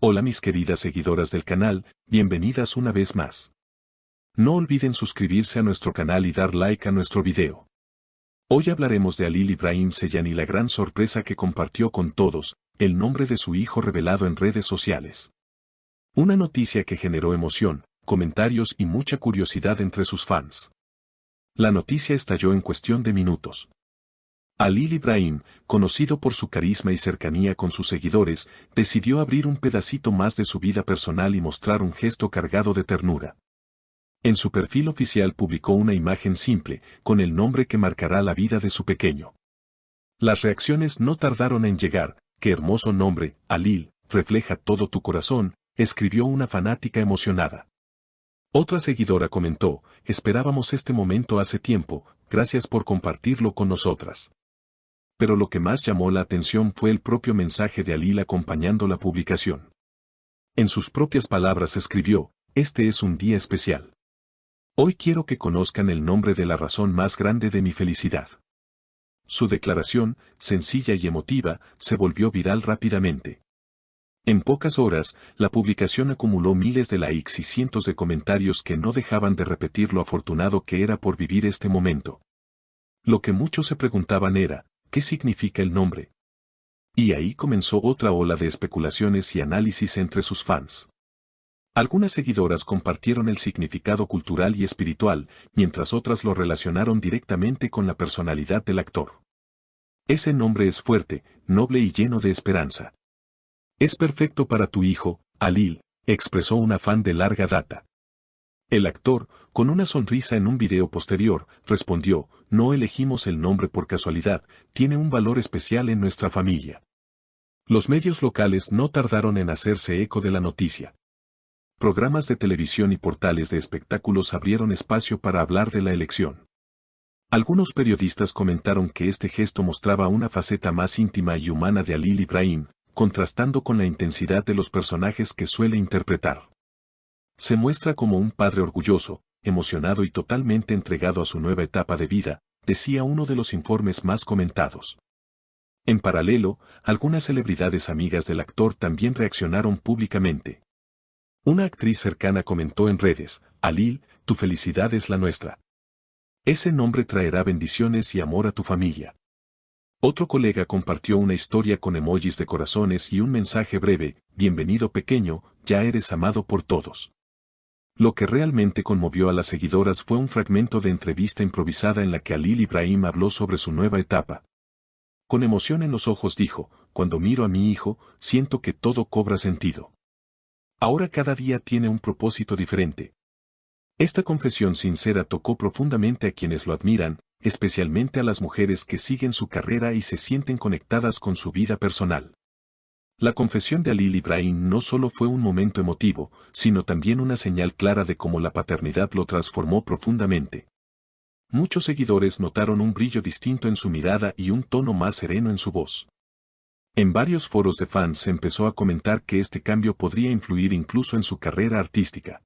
Hola mis queridas seguidoras del canal, bienvenidas una vez más. No olviden suscribirse a nuestro canal y dar like a nuestro video. Hoy hablaremos de Halil Ibrahim Ceylan y la gran sorpresa que compartió con todos, el nombre de su hijo revelado en redes sociales. Una noticia que generó emoción, comentarios y mucha curiosidad entre sus fans. La noticia estalló en cuestión de minutos. Halil Ibrahim, conocido por su carisma y cercanía con sus seguidores, decidió abrir un pedacito más de su vida personal y mostrar un gesto cargado de ternura. En su perfil oficial publicó una imagen simple, con el nombre que marcará la vida de su pequeño. Las reacciones no tardaron en llegar. «Qué hermoso nombre, Halil, refleja todo tu corazón», escribió una fanática emocionada. Otra seguidora comentó: «Esperábamos este momento hace tiempo, gracias por compartirlo con nosotras». Pero lo que más llamó la atención fue el propio mensaje de Halil acompañando la publicación. En sus propias palabras escribió: «Este es un día especial. Hoy quiero que conozcan el nombre de la razón más grande de mi felicidad». Su declaración, sencilla y emotiva, se volvió viral rápidamente. En pocas horas, la publicación acumuló miles de likes y cientos de comentarios que no dejaban de repetir lo afortunado que era por vivir este momento. Lo que muchos se preguntaban era: ¿qué significa el nombre? Y ahí comenzó otra ola de especulaciones y análisis entre sus fans. Algunas seguidoras compartieron el significado cultural y espiritual, mientras otras lo relacionaron directamente con la personalidad del actor. «Ese nombre es fuerte, noble y lleno de esperanza. Es perfecto para tu hijo, Halil», expresó una fan de larga data. El actor, con una sonrisa en un video posterior, respondió: «No elegimos el nombre por casualidad, tiene un valor especial en nuestra familia». Los medios locales no tardaron en hacerse eco de la noticia. Programas de televisión y portales de espectáculos abrieron espacio para hablar de la elección. Algunos periodistas comentaron que este gesto mostraba una faceta más íntima y humana de Halil Ibrahim, contrastando con la intensidad de los personajes que suele interpretar. Se muestra como un padre orgulloso, emocionado y totalmente entregado a su nueva etapa de vida, decía uno de los informes más comentados. En paralelo, algunas celebridades amigas del actor también reaccionaron públicamente. Una actriz cercana comentó en redes: «Halil, tu felicidad es la nuestra. Ese nombre traerá bendiciones y amor a tu familia». Otro colega compartió una historia con emojis de corazones y un mensaje breve: «Bienvenido pequeño, ya eres amado por todos». Lo que realmente conmovió a las seguidoras fue un fragmento de entrevista improvisada en la que Halil Ibrahim habló sobre su nueva etapa. Con emoción en los ojos dijo: «Cuando miro a mi hijo, siento que todo cobra sentido. Ahora cada día tiene un propósito diferente». Esta confesión sincera tocó profundamente a quienes lo admiran, especialmente a las mujeres que siguen su carrera y se sienten conectadas con su vida personal. La confesión de Halil Ibrahim no solo fue un momento emotivo, sino también una señal clara de cómo la paternidad lo transformó profundamente. Muchos seguidores notaron un brillo distinto en su mirada y un tono más sereno en su voz. En varios foros de fans se empezó a comentar que este cambio podría influir incluso en su carrera artística.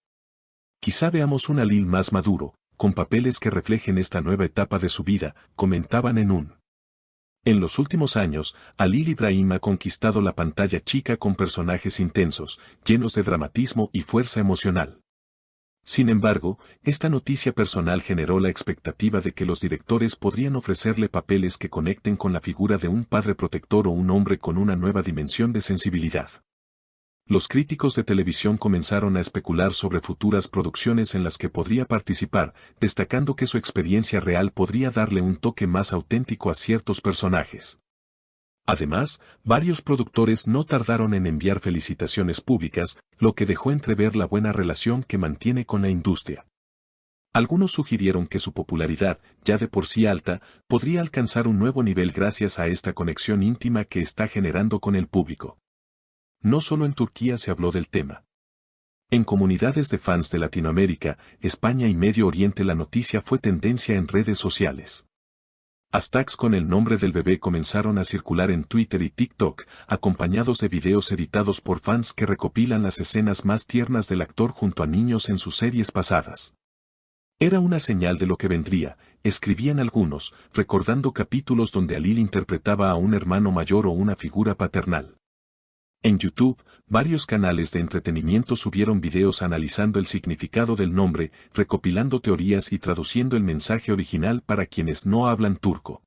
«Quizá veamos un Halil más maduro, con papeles que reflejen esta nueva etapa de su vida», comentaban en un. En los últimos años, Halil Ibrahim ha conquistado la pantalla chica con personajes intensos, llenos de dramatismo y fuerza emocional. Sin embargo, esta noticia personal generó la expectativa de que los directores podrían ofrecerle papeles que conecten con la figura de un padre protector o un hombre con una nueva dimensión de sensibilidad. Los críticos de televisión comenzaron a especular sobre futuras producciones en las que podría participar, destacando que su experiencia real podría darle un toque más auténtico a ciertos personajes. Además, varios productores no tardaron en enviar felicitaciones públicas, lo que dejó entrever la buena relación que mantiene con la industria. Algunos sugirieron que su popularidad, ya de por sí alta, podría alcanzar un nuevo nivel gracias a esta conexión íntima que está generando con el público. No solo en Turquía se habló del tema. En comunidades de fans de Latinoamérica, España y Medio Oriente la noticia fue tendencia en redes sociales. Hashtags con el nombre del bebé comenzaron a circular en Twitter y TikTok, acompañados de videos editados por fans que recopilan las escenas más tiernas del actor junto a niños en sus series pasadas. Era una señal de lo que vendría, escribían algunos, recordando capítulos donde Halil interpretaba a un hermano mayor o una figura paternal. En YouTube, varios canales de entretenimiento subieron videos analizando el significado del nombre, recopilando teorías y traduciendo el mensaje original para quienes no hablan turco.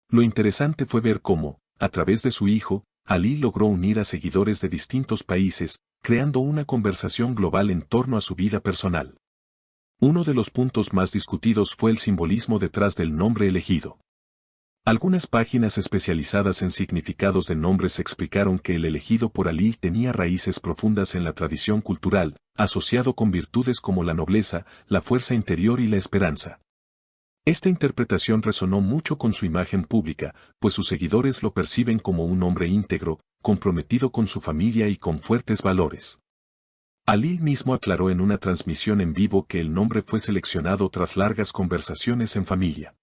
Lo interesante fue ver cómo, a través de su hijo, Ali logró unir a seguidores de distintos países, creando una conversación global en torno a su vida personal. Uno de los puntos más discutidos fue el simbolismo detrás del nombre elegido. Algunas páginas especializadas en significados de nombres explicaron que el elegido por Ali tenía raíces profundas en la tradición cultural, asociado con virtudes como la nobleza, la fuerza interior y la esperanza. Esta interpretación resonó mucho con su imagen pública, pues sus seguidores lo perciben como un hombre íntegro, comprometido con su familia y con fuertes valores. Ali mismo aclaró en una transmisión en vivo que el nombre fue seleccionado tras largas conversaciones en familia.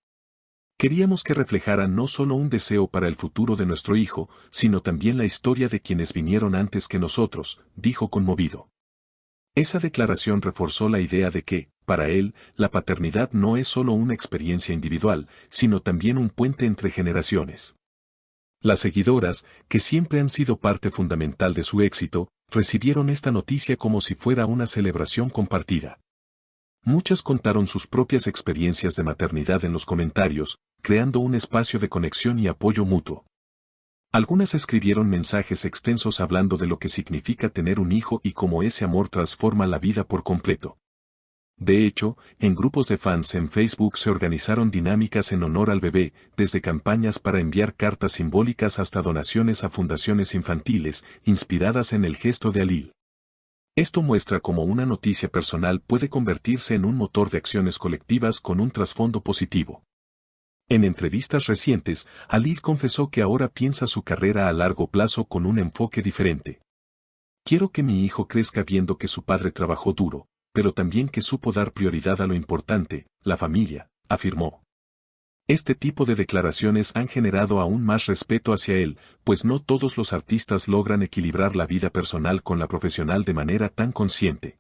Queríamos que reflejara no solo un deseo para el futuro de nuestro hijo, sino también la historia de quienes vinieron antes que nosotros, dijo conmovido. Esa declaración reforzó la idea de que, para él, la paternidad no es solo una experiencia individual, sino también un puente entre generaciones. Las seguidoras, que siempre han sido parte fundamental de su éxito, recibieron esta noticia como si fuera una celebración compartida. Muchas contaron sus propias experiencias de maternidad en los comentarios, creando un espacio de conexión y apoyo mutuo. Algunas escribieron mensajes extensos hablando de lo que significa tener un hijo y cómo ese amor transforma la vida por completo. De hecho, en grupos de fans en Facebook se organizaron dinámicas en honor al bebé, desde campañas para enviar cartas simbólicas hasta donaciones a fundaciones infantiles, inspiradas en el gesto de Ali. Esto muestra cómo una noticia personal puede convertirse en un motor de acciones colectivas con un trasfondo positivo. En entrevistas recientes, Ali confesó que ahora piensa su carrera a largo plazo con un enfoque diferente. Quiero que mi hijo crezca viendo que su padre trabajó duro, pero también que supo dar prioridad a lo importante, la familia, afirmó. Este tipo de declaraciones han generado aún más respeto hacia él, pues no todos los artistas logran equilibrar la vida personal con la profesional de manera tan consciente.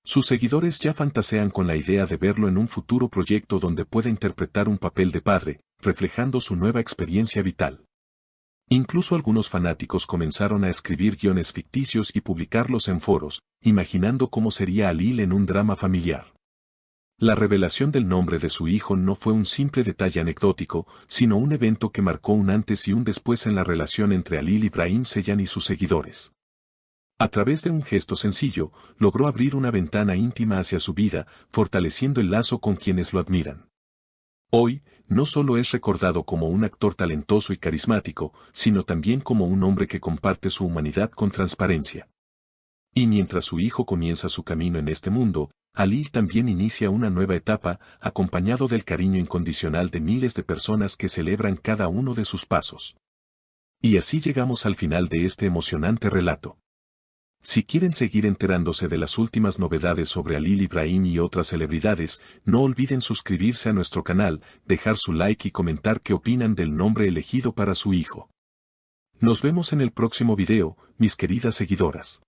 Sus seguidores ya fantasean con la idea de verlo en un futuro proyecto donde pueda interpretar un papel de padre, reflejando su nueva experiencia vital. Incluso algunos fanáticos comenzaron a escribir guiones ficticios y publicarlos en foros, imaginando cómo sería Ali en un drama familiar. La revelación del nombre de su hijo no fue un simple detalle anecdótico, sino un evento que marcó un antes y un después en la relación entre Halil Ibrahim Ceylan y sus seguidores. A través de un gesto sencillo, logró abrir una ventana íntima hacia su vida, fortaleciendo el lazo con quienes lo admiran. Hoy, no solo es recordado como un actor talentoso y carismático, sino también como un hombre que comparte su humanidad con transparencia. Y mientras su hijo comienza su camino en este mundo, Halil también inicia una nueva etapa, acompañado del cariño incondicional de miles de personas que celebran cada uno de sus pasos. Y así llegamos al final de este emocionante relato. Si quieren seguir enterándose de las últimas novedades sobre Halil Ibrahim y otras celebridades, no olviden suscribirse a nuestro canal, dejar su like y comentar qué opinan del nombre elegido para su hijo. Nos vemos en el próximo video, mis queridas seguidoras.